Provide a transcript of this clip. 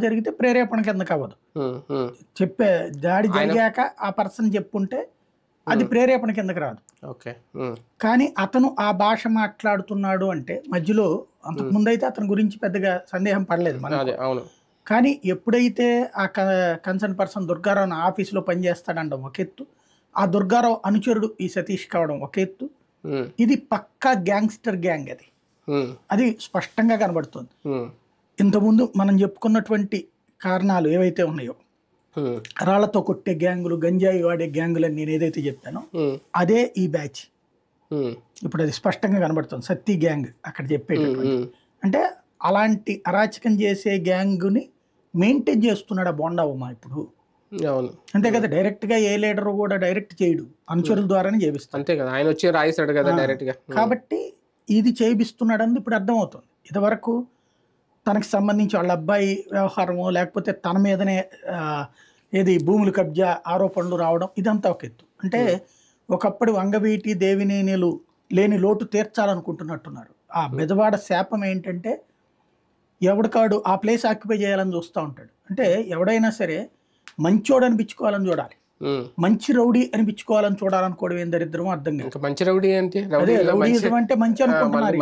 జరిగితే ప్రేరేపణ కిందకి అవ్వదు. చెప్పే దాడి జరిగాక ఆ పర్సన్ చెప్పుంటే అది ప్రేరేపణ కిందకి రాదు. కానీ అతను ఆ భాష మాట్లాడుతున్నాడు అంటే మధ్యలో అంతకు ముందైతే అతని గురించి పెద్దగా సందేహం పడలేదు మనకు. కానీ ఎప్పుడైతే ఆ కన్సర్న్ పర్సన్ దుర్గారావు ఆఫీసులో పనిచేస్తాడంటాం ఒక ఎత్తు, ఆ దుర్గారావు అనుచరుడు ఈ సతీష్ కావడం ఒక ఎత్తు, ఇది పక్కా గ్యాంగ్స్టర్ గ్యాంగ్. అది స్పష్టంగా కనబడుతుంది. ఇంతకుముందు మనం చెప్పుకున్నటువంటి కారణాలు ఏవైతే ఉన్నాయో, రాళ్లతో కొట్టే గ్యాంగులు, గంజాయి వాడే గ్యాంగులు అని నేను ఏదైతే చెప్పానో అదే ఈ బ్యాచ్. ఇప్పుడు అది స్పష్టంగా కనబడుతుంది. సత్తి గ్యాంగ్ అక్కడ చెప్పేటటువంటి, అంటే అలాంటి అరాచకం చేసే గ్యాంగుని మెయింటైన్ చేస్తున్నాడు ఆ బోండా ఉమా ఇప్పుడు. అంతే కదా, డైరెక్ట్ గా ఏ లీడర్ కూడా డైరెక్ట్ చేయడు, అనుచరుల ద్వారానే చేపిస్తాడు. అంతే కదా, ఆయన వచ్చి రాయిస్తాడు కదా డైరెక్ట్ గా. కాబట్టి ఇది చేయిస్తున్నాడు అని ఇప్పుడు అర్థమవుతుంది. ఇదివరకు తనకు సంబంధించి వాళ్ళ అబ్బాయి వ్యవహారము, లేకపోతే తన మీదనే ఏది భూములు కబ్జా ఆరోపణలు రావడం, ఇదంతా ఒక ఎత్తు. అంటే ఒకప్పుడు వంగవీటి దేవినేనిలు లేని లోటు తీర్చాలనుకుంటున్నట్టున్నారు. ఆ బెజవాడ శాపం ఏంటంటే ఎవడికాడు ఆ ప్లేస్ ఆక్యుపై చేయాలని చూస్తూ ఉంటాడు. అంటే ఎవడైనా సరే మంచోడు అనిపించుకోవాలని చూడాలి, మంచి రౌడీ అనిపించుకోవాలని చూడాలనుకోవడం ఏం దరిద్రమో అర్థం కాదు. మంచి రౌడీ అంటే రౌడీయిజం అంటే మంచి అనుకుంటున్నారు.